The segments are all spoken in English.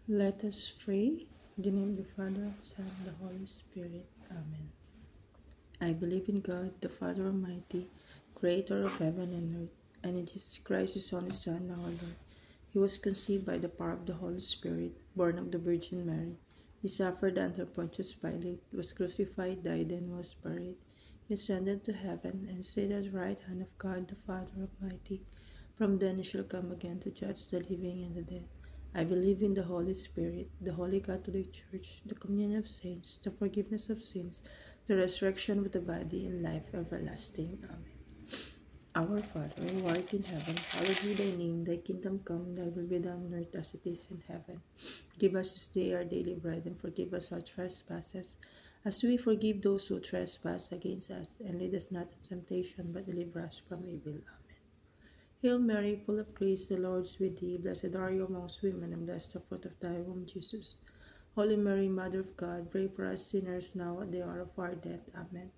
Let us pray. In the name of the Father, Son, and the Holy Spirit. Amen. I believe in God, the Father Almighty, creator of heaven and earth, and in Jesus Christ, his only Son, our Lord. He was conceived by the power of the Holy Spirit, born of the Virgin Mary. He suffered under Pontius Pilate, was crucified, died, and was buried. He ascended to heaven, and sat at the right hand of God, the Father Almighty. From then he shall come again to judge the living and the dead. I believe in the Holy Spirit, the Holy Catholic Church, the communion of saints, the forgiveness of sins, the resurrection of the body, and life everlasting. Amen. Our Father, who art in heaven, hallowed be thy name. Thy kingdom come, thy will be done on earth as it is in heaven. Give us this day our daily bread, and forgive us our trespasses, as we forgive those who trespass against us. And lead us not into temptation, but deliver us from evil. Amen. Hail Mary, full of grace, the Lord is with thee. Blessed are you amongst women, and blessed the fruit of thy womb, Jesus. Holy Mary, Mother of God, pray for us sinners now at the hour of our death. Amen.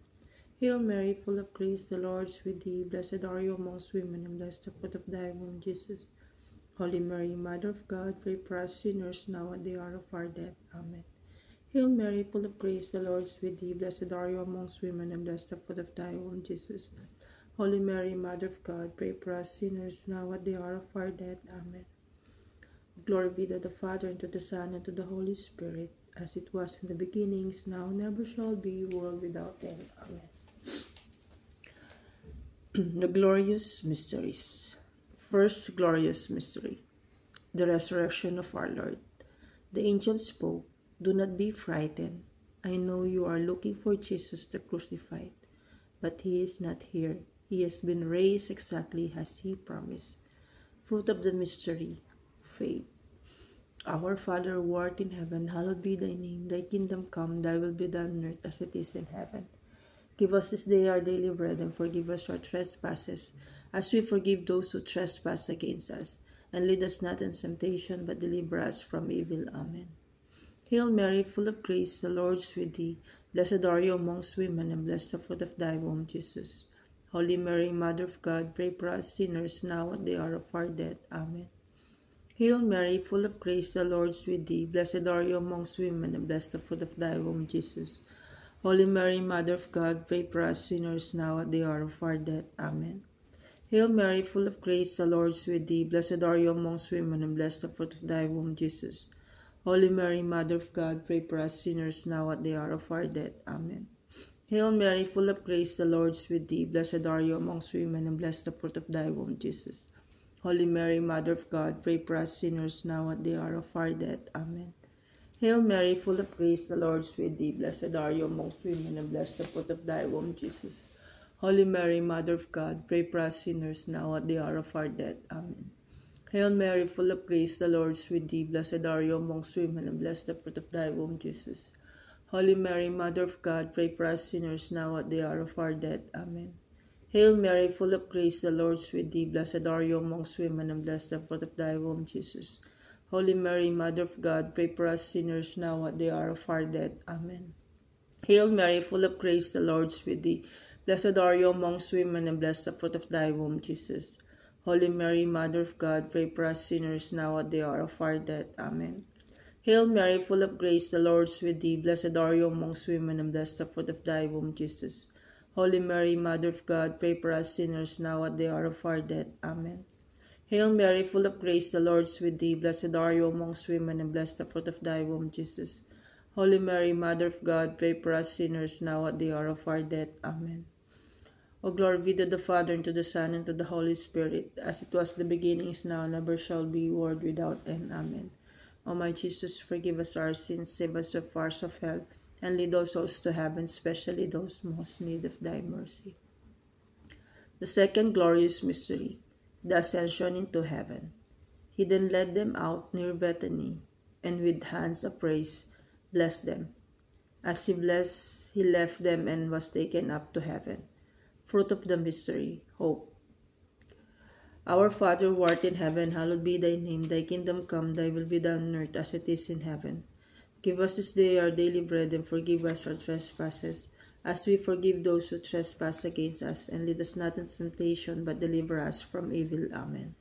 Hail Mary, full of grace, the Lord is with thee. Blessed are you amongst women, and blessed the fruit of thy womb, Jesus. Holy Mary, Mother of God, pray for us sinners now at the hour of our death. Amen. Hail Mary, full of grace, the Lord is with thee. Blessed are you amongst women, and blessed the fruit of thy womb, Jesus. Holy Mary, Mother of God, pray for us sinners now at the hour of our death. Amen. Glory be to the Father, and to the Son, and to the Holy Spirit, as it was in the beginning, is now, and ever shall be, world without end. Amen. The glorious mysteries. First glorious mystery, the resurrection of our Lord. The angel spoke, "Do not be frightened. I know you are looking for Jesus the crucified, but he is not here. He has been raised exactly as he promised." Fruit of the mystery, faith. Our Father who art in heaven, hallowed be thy name. Thy kingdom come, thy will be done on earth as it is in heaven. Give us this day our daily bread, and forgive us our trespasses, as we forgive those who trespass against us. And lead us not into temptation, but deliver us from evil. Amen. Hail Mary, full of grace, the Lord is with thee. Blessed are you amongst women, and blessed the fruit of thy womb, Jesus. Holy Mary, Mother of God, pray for us sinners now at the hour of our death. Amen. Hail Mary, full of grace, the Lord is with thee. Blessed are you amongst women, and blessed the fruit of thy womb, Jesus. Holy Mary, Mother of God, pray for us sinners now at the hour of our death. Amen. Hail Mary, full of grace, the Lord is with thee. Blessed are you amongst women, and blessed the fruit of thy womb, Jesus. Holy Mary, Mother of God, pray for us sinners now at the hour of our death. Amen. Hail Mary, full of grace, the Lord is with thee. Blessed are you amongst women, and blessed the fruit of thy womb, Jesus. Holy Mary, Mother of God, pray for us sinners now at the hour of our death. Amen. Hail Mary, full of grace, the Lord is with thee. Blessed are you amongst women, and blessed the fruit of thy womb, Jesus. Holy Mary, Mother of God, pray for us sinners now at the hour of our death. Amen. Hail Mary, full of grace, the Lord is with thee. Blessed are you amongst women, and blessed the fruit of thy womb, Jesus. Holy Mary, Mother of God, pray for us sinners now at the hour of our death. Amen. Hail Mary, full of grace, the Lord is with thee. Blessed are you amongst women, and blessed the fruit of thy womb, Jesus. Holy Mary, Mother of God, pray for us sinners now at the hour of our death. Amen. Hail Mary, full of grace, the Lord is with thee. Blessed are you amongst women, and blessed the fruit of thy womb, Jesus. Holy Mary, Mother of God, pray for us sinners now at the hour of our death. Amen. Hail Mary, full of grace, the Lord is with thee. Blessed are you amongst women, and blessed the fruit of thy womb, Jesus. Holy Mary, Mother of God, pray for us sinners now at the hour of our death. Amen. Hail Mary, full of grace, the Lord is with thee. Blessed are you amongst women, and blessed the fruit of thy womb, Jesus. Holy Mary, Mother of God, pray for us sinners now at the hour of our death. Amen. O glory be to the Father, and to the Son, and to the Holy Spirit, as it was in the beginning, is now, and ever shall be, world without end. Amen. O my Jesus, forgive us our sins, save us from the fires of hell, and lead all souls to heaven, especially those most in need of thy mercy. The second glorious mystery, the ascension into heaven. He then led them out near Bethany, and with hands upraised blessed them. As he blessed, he left them and was taken up to heaven. Fruit of the mystery, hope. Our Father who art in heaven, hallowed be thy name. Thy kingdom come, thy will be done on earth as it is in heaven. Give us this day our daily bread, and forgive us our trespasses, as we forgive those who trespass against us. And lead us not into temptation, but deliver us from evil. Amen.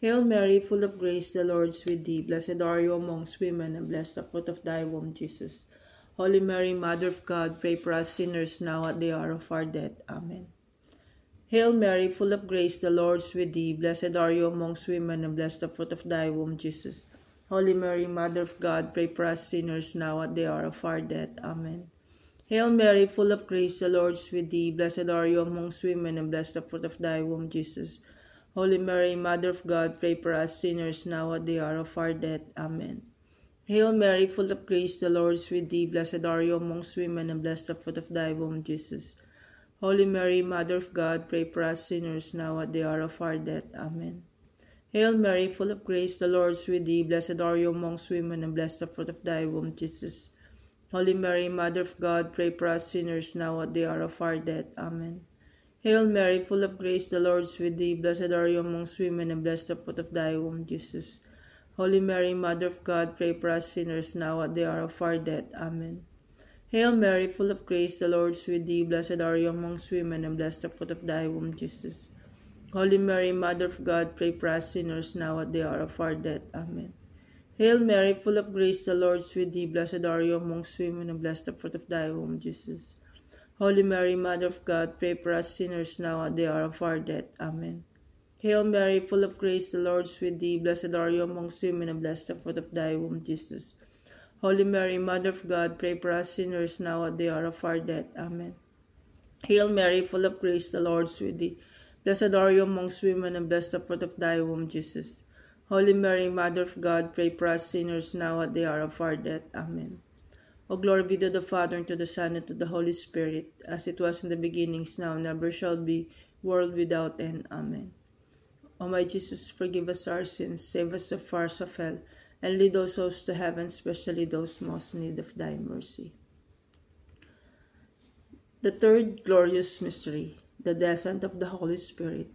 Hail Mary, full of grace, the Lord is with thee. Blessed are you amongst women, and blessed the fruit of thy womb, Jesus. Holy Mary, Mother of God, pray for us sinners now at the hour of our death. Amen. Hail Mary, full of grace, the Lord is with thee. Blessed are you amongst women, and blessed the fruit of thy womb, Jesus. Holy Mary, Mother of God, pray for us sinners now at the hour of our death. Amen. Hail Mary, full of grace, the Lord is with thee. Blessed are you amongst women, and blessed the fruit of thy womb, Jesus. Holy Mary, Mother of God, pray for us sinners now at the hour of our death. Amen. Hail Mary, full of grace, the Lord is with thee. Blessed are you amongst women, and blessed the fruit of thy womb, Jesus. Holy Mary, Mother of God, pray for us sinners now at the hour of our death. Amen. Hail Mary, full of grace, the Lord is with thee. Blessed are you amongst women, and blessed the fruit of thy womb, Jesus. Holy Mary, Mother of God, pray for us sinners now at the hour of our death. Amen. Hail Mary, full of grace, the Lord is with thee. Blessed are you amongst women, and blessed the fruit of thy womb, Jesus. Holy Mary, Mother of God, pray for us sinners now at the hour of our death. Amen. Hail Mary, full of grace, the Lord is with thee. Blessed are you amongst women, and blessed the fruit of thy womb, Jesus. Holy Mary, Mother of God, pray for us sinners now at the hour of our death. Amen. Hail Mary, full of grace, the Lord is with thee. Blessed are you amongst women, and blessed the fruit of thy womb, Jesus. Holy Mary, Mother of God, pray for us sinners now at the hour of our death. Amen. Hail Mary, full of grace, the Lord is with thee. Blessed are you amongst women, and blessed the fruit of thy womb, Jesus. Holy Mary, Mother of God, pray for us sinners now at the hour of our death. Amen. Hail Mary, full of grace, the Lord is with thee. Blessed are you amongst women, and blessed the fruit of thy womb, Jesus. Holy Mary, Mother of God, pray for us sinners now at the hour of our death. Amen. O glory be to the Father, and to the Son, and to the Holy Spirit, as it was in the beginning, is now, and ever shall be, world without end. Amen. O my Jesus, forgive us our sins, save us from fires of hell, and lead those souls to heaven, especially those most in need of thy mercy. The third glorious mystery, the descent of the Holy Spirit.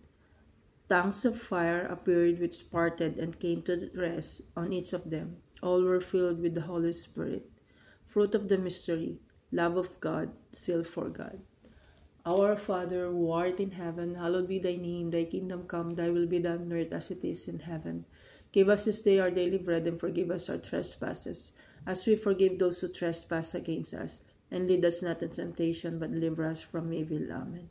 Tongues of fire appeared which parted and came to rest on each of them. All were filled with the Holy Spirit. Fruit of the mystery, love of God, zeal for God. Our Father, who art in heaven, hallowed be thy name. Thy kingdom come, thy will be done on earth as it is in heaven. Give us this day our daily bread, and forgive us our trespasses, as we forgive those who trespass against us. And lead us not into temptation, but deliver us from evil. Amen.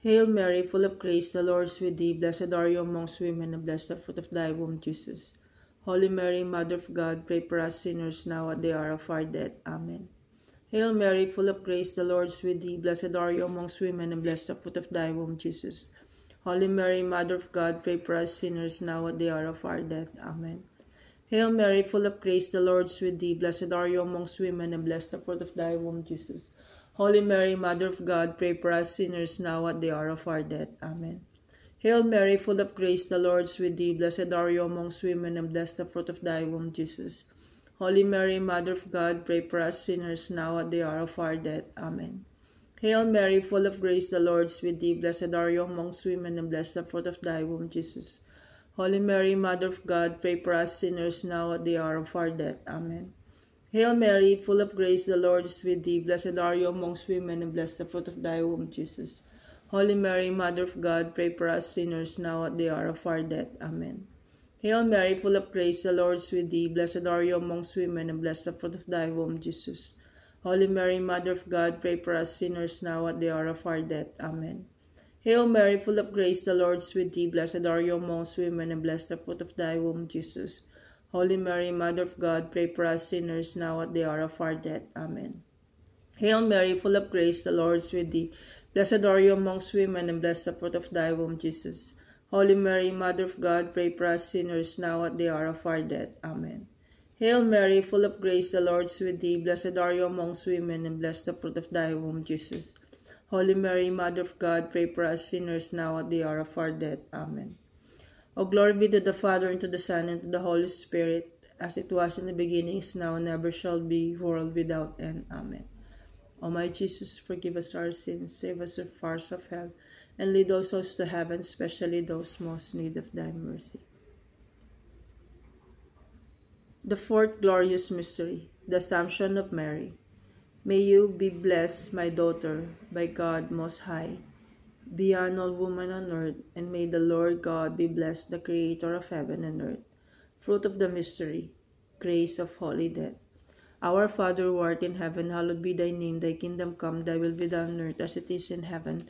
Hail Mary, full of grace, the Lord is with thee. Blessed are you amongst women, and blessed the fruit of thy womb, Jesus. Holy Mary, Mother of God, pray for us sinners now at the hour of our death. Amen. Hail Mary, full of grace, the Lord is with thee. Blessed are you amongst women, and blessed the fruit of thy womb, Jesus. Holy Mary, Mother of God, pray for us sinners now at the hour of our death. Amen. Hail Mary, full of grace, the Lord is with thee. Blessed are you amongst women, and blessed the fruit of thy womb, Jesus. Holy Mary, Mother of God, pray for us sinners now at the hour of our death. Amen. Hail Mary, full of grace, the Lord is with thee. Blessed are you amongst women, and blessed the fruit of thy womb, Jesus. Holy Mary, Mother of God, pray for us sinners now at the hour of our death. Amen. Hail Mary, full of grace, the Lord is with thee. Blessed are you amongst women, and blessed the fruit of thy womb, Jesus. Holy Mary, Mother of God, pray for us sinners now at the hour of our death. Amen. Hail Mary, full of grace, the Lord is with thee. Blessed are you amongst women, and blessed the fruit of thy womb, Jesus. Holy Mary, Mother of God, pray for us sinners now at the hour of our death. Amen. Hail Mary, full of grace, the Lord is with thee. Blessed are you amongst women, and blessed the fruit of thy womb, Jesus. Holy Mary, Mother of God, pray for us sinners now at the hour of our death. Amen. Hail Mary, full of grace, the Lord is with thee. Blessed are you amongst women, and blessed the fruit of thy womb, Jesus. Holy Mary, Mother of God, pray for us sinners now at the hour of our death. Amen. Hail Mary, full of grace, the Lord is with thee. Blessed are you amongst women, and blessed the fruit of thy womb, Jesus. Holy Mary, Mother of God, pray for us sinners now at the hour of our death. Amen. Hail Mary, full of grace, the Lord is with thee. Blessed are you amongst women, and blessed the fruit of thy womb, Jesus. Holy Mary, Mother of God, pray for us sinners now at the hour of our death. Amen. O glory be to the Father, and to the Son, and to the Holy Spirit, as it was in the beginning, is now, and ever shall be, world without end. Amen. O my Jesus, forgive us our sins, save us from fires of hell, and lead those souls to heaven, especially those most in need of thy mercy. The fourth glorious mystery, the Assumption of Mary. May you be blessed, my daughter, by God Most High. beyond all women on earth, and may the Lord God be blessed, the Creator of heaven and earth. Fruit of the mystery, grace of holy death. Our Father who art in heaven, hallowed be thy name. Thy kingdom come, thy will be done on earth as it is in heaven.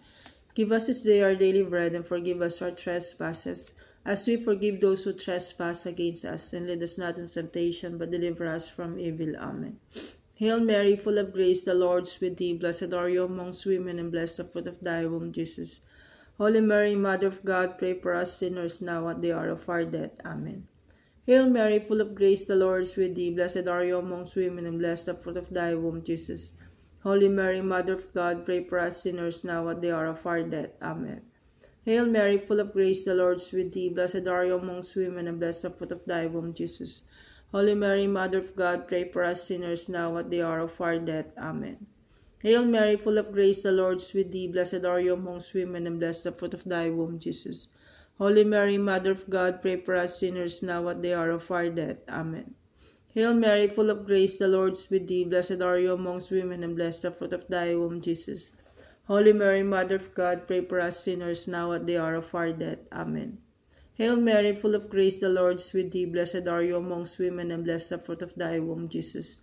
Give us this day our daily bread, and forgive us our trespasses, as we forgive those who trespass against us. And lead us not into temptation, but deliver us from evil. Amen. Hail Mary, full of grace, the Lord is with thee. Blessed are you amongst women, and blessed the fruit of thy womb, Jesus. Holy Mary, Mother of God, pray for us sinners now at the hour of our death. Amen. Hail Mary, full of grace, the Lord is with thee. Blessed are you amongst women, and blessed the fruit of thy womb, Jesus. Holy Mary, Mother of God, pray for us sinners now at the hour of our death. Amen. Hail Mary, full of grace, the Lord is with thee. Blessed are you amongst women, and blessed the fruit of thy womb, Jesus. Holy Mary, Mother of God, pray for us sinners now at the hour of our death. Amen. Hail Mary, full of grace, the Lord is with thee. Blessed are you amongst women, and blessed the fruit of thy womb, Jesus. Holy Mary, Mother of God, pray for us sinners now at the hour of our death. Amen. Hail Mary, full of grace, the Lord is with thee. Blessed are you amongst women, and blessed the fruit of thy womb, Jesus. Holy Mary, Mother of God, pray for us sinners now at the hour of our death. Amen. Hail Mary, full of grace, the Lord is with thee. Blessed are you amongst women, and blessed the fruit of thy womb, Jesus.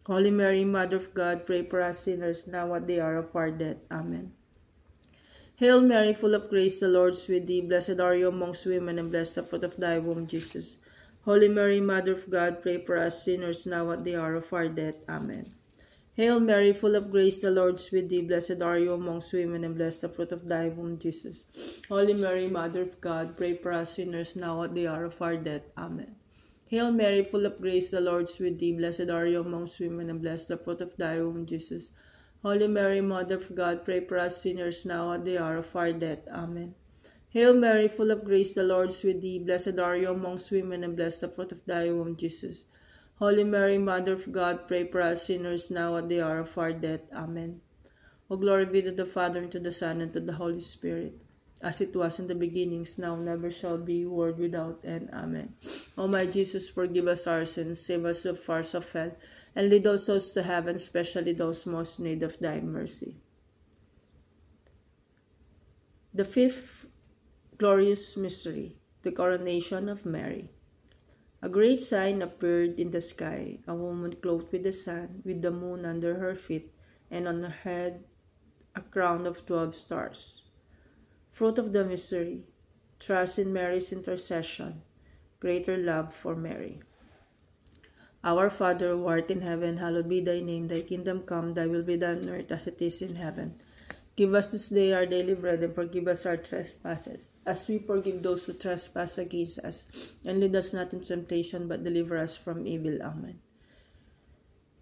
Holy Mary, Mother of God, pray for us sinners now at the hour of our death. Amen. Hail Mary, full of grace, the Lord is with thee. Blessed are you amongst women, and blessed the fruit of thy womb, Jesus. Holy Mary, Mother of God, pray for us sinners now at the hour of our death. Amen. Hail Mary, full of grace, the Lord is with thee. Blessed are you amongst women, and blessed the fruit of thy womb, Jesus. Holy Mary, Mother of God, pray for us sinners now at the hour of our death. Amen. Hail Mary, full of grace, the Lord is with thee. Blessed are you amongst women, and blessed the fruit of thy womb, Jesus. Holy Mary, Mother of God, pray for us sinners now at the hour of our death. Amen. Hail Mary, full of grace, the Lord is with thee. Blessed are you amongst women, and blessed the fruit of thy womb, Jesus. Holy Mary, Mother of God, pray for us sinners now at the hour of our death. Amen. O glory be to the Father, and to the Son, and to the Holy Spirit, as it was in the beginnings, now, never shall be, world without end. Amen. O my Jesus, forgive us our sins, save us from the fires of hell, and lead all souls to heaven, especially those most in need of thy mercy. The fifth glorious mystery, the coronation of Mary. A great sign appeared in the sky, a woman clothed with the sun, with the moon under her feet, and on her head a crown of 12 stars. Fruit of the mystery, trust in Mary's intercession, greater love for Mary. Our Father who art in heaven, hallowed be thy name. Thy kingdom come, thy will be done on earth as it is in heaven. Give us this day our daily bread, and forgive us our trespasses, as we forgive those who trespass against us. And lead us not into temptation, but deliver us from evil. Amen.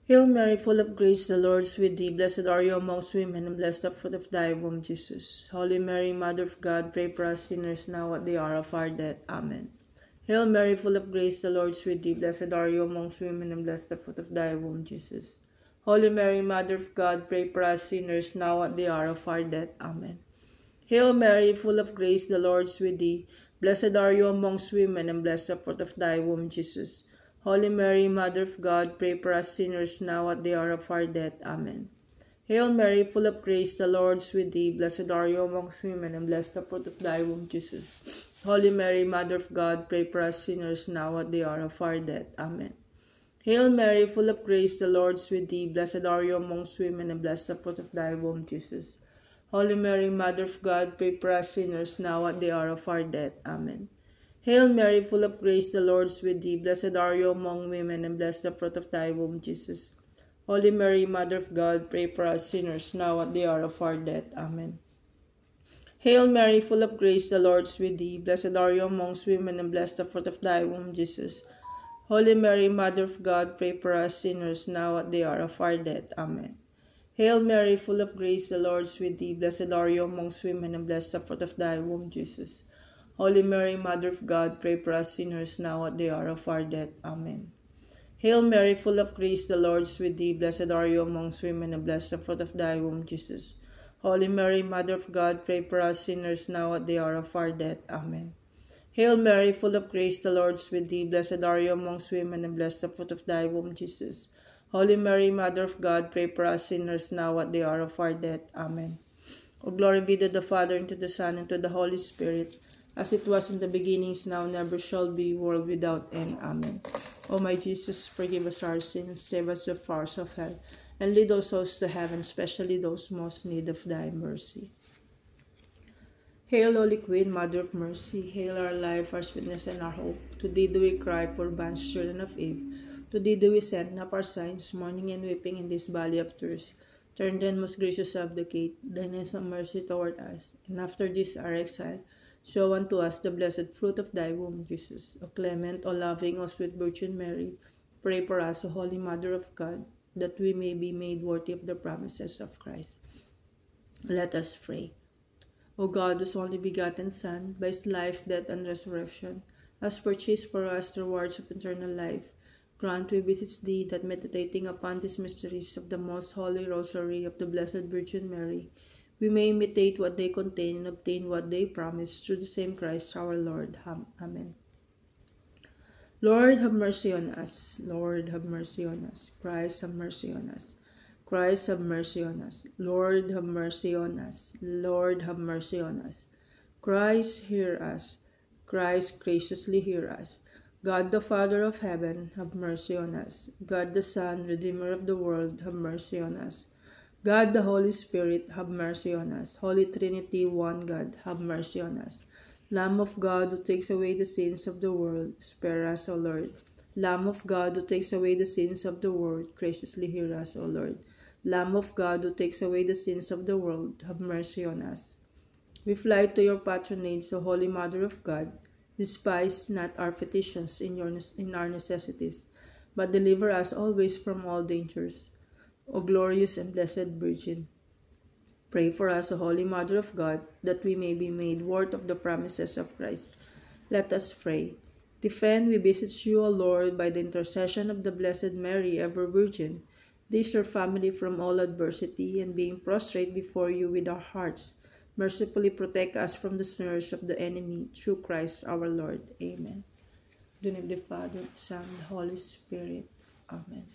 Hail Mary, full of grace, the Lord is with thee. Blessed are you amongst women, and blessed the fruit of thy womb, Jesus. Holy Mary, Mother of God, pray for us sinners now at the hour of our death. Amen. Hail Mary, full of grace, the Lord is with thee. Blessed are you amongst women, and blessed the fruit of thy womb, Jesus. Holy Mary, Mother of God, pray for us sinners now at the hour of our death. Amen. Hail Mary, full of grace, the Lord is with thee. Blessed are you amongst women, and blessed the fruit of thy womb, Jesus. Holy Mary, Mother of God, pray for us sinners now at the hour of our death. Amen. Hail Mary, full of grace, the Lord is with thee. Blessed are you amongst women, and blessed the fruit of thy womb, Jesus. Holy Mary, Mother of God, pray for us sinners now at the hour of our death. Amen. Hail Mary, full of grace, the Lord is with thee. Blessed are you amongst women, and blessed the fruit of thy womb, Jesus. Holy Mary, Mother of God, pray for us sinners now at the hour of our death. Amen. Hail Mary, full of grace, the Lord is with thee. Blessed are you among women, and blessed the fruit of thy womb, Jesus. Holy Mary, Mother of God, pray for us sinners now at the hour of our death. Amen. Hail Mary, full of grace, the Lord is with thee. Blessed are you amongst women, and blessed the fruit of thy womb, Jesus. Holy Mary, Mother of God, pray for us sinners now at the hour of our death. Amen. Hail Mary, full of grace, the Lord is with thee. Blessed are you amongst women, and blessed the fruit of thy womb, Jesus. Holy Mary, Mother of God, pray for us sinners now at the hour of our death. Amen. Hail Mary, full of grace, the Lord is with thee. Blessed are you amongst women, and blessed the fruit of thy womb, Jesus. Holy Mary, Mother of God, pray for us sinners now at the hour of our death. Amen. Hail Mary, full of grace, the Lord is with thee. Blessed are you amongst women, and blessed the fruit of thy womb, Jesus. Holy Mary, Mother of God, pray for us sinners now at the hour of our death. Amen. O glory be to the Father, and to the Son, and to the Holy Spirit, as it was in the beginning, is now, never shall be, world without end. Amen. O my Jesus, forgive us our sins, save us from the fires of hell, and lead those souls to heaven, especially those most in need of thy mercy. Hail, Holy Queen, Mother of Mercy, hail our life, our sweetness, and our hope. To thee do we cry, poor banished children of Eve. To thee do we send up our sighs, mourning and weeping in this valley of tears. Turn then, most gracious Advocate, thine eyes of mercy toward us, and after this our exile, show unto us the blessed fruit of thy womb, Jesus. O clement, O loving, O sweet Virgin Mary, pray for us, O Holy Mother of God, that we may be made worthy of the promises of Christ. Let us pray. O God, whose only begotten Son, by his life, death, and resurrection, has purchased for us the rewards of eternal life, grant, we beseech thee, that meditating upon these mysteries of the most holy Rosary of the Blessed Virgin Mary, we may imitate what they contain and obtain what they promise, through the same Christ our Lord. Amen. Lord, have mercy on us. Lord, have mercy on us. Christ, have mercy on us. Christ, have mercy on us. Lord, have mercy on us. Lord, have mercy on us. Christ, hear us. Christ, graciously hear us. God the Father of heaven, have mercy on us. God the Son, Redeemer of the world, have mercy on us. God the Holy Spirit, have mercy on us. Holy Trinity, one God, have mercy on us. Lamb of God, who takes away the sins of the world, spare us, O Lord. Lamb of God, who takes away the sins of the world, graciously hear us, O Lord. Lamb of God, who takes away the sins of the world, have mercy on us. We fly to your patronage, O Holy Mother of God. Despise not our petitions in our necessities, but deliver us always from all dangers. O glorious and blessed Virgin, pray for us, O Holy Mother of God, that we may be made worthy of the promises of Christ. Let us pray. Defend, we beseech you, O Lord, by the intercession of the Blessed Mary, ever Virgin, this your family from all adversity, and being prostrate before you with our hearts, mercifully protect us from the snares of the enemy, through Christ our Lord. Amen. In the name of the Father, the Son, and the Holy Spirit. Amen.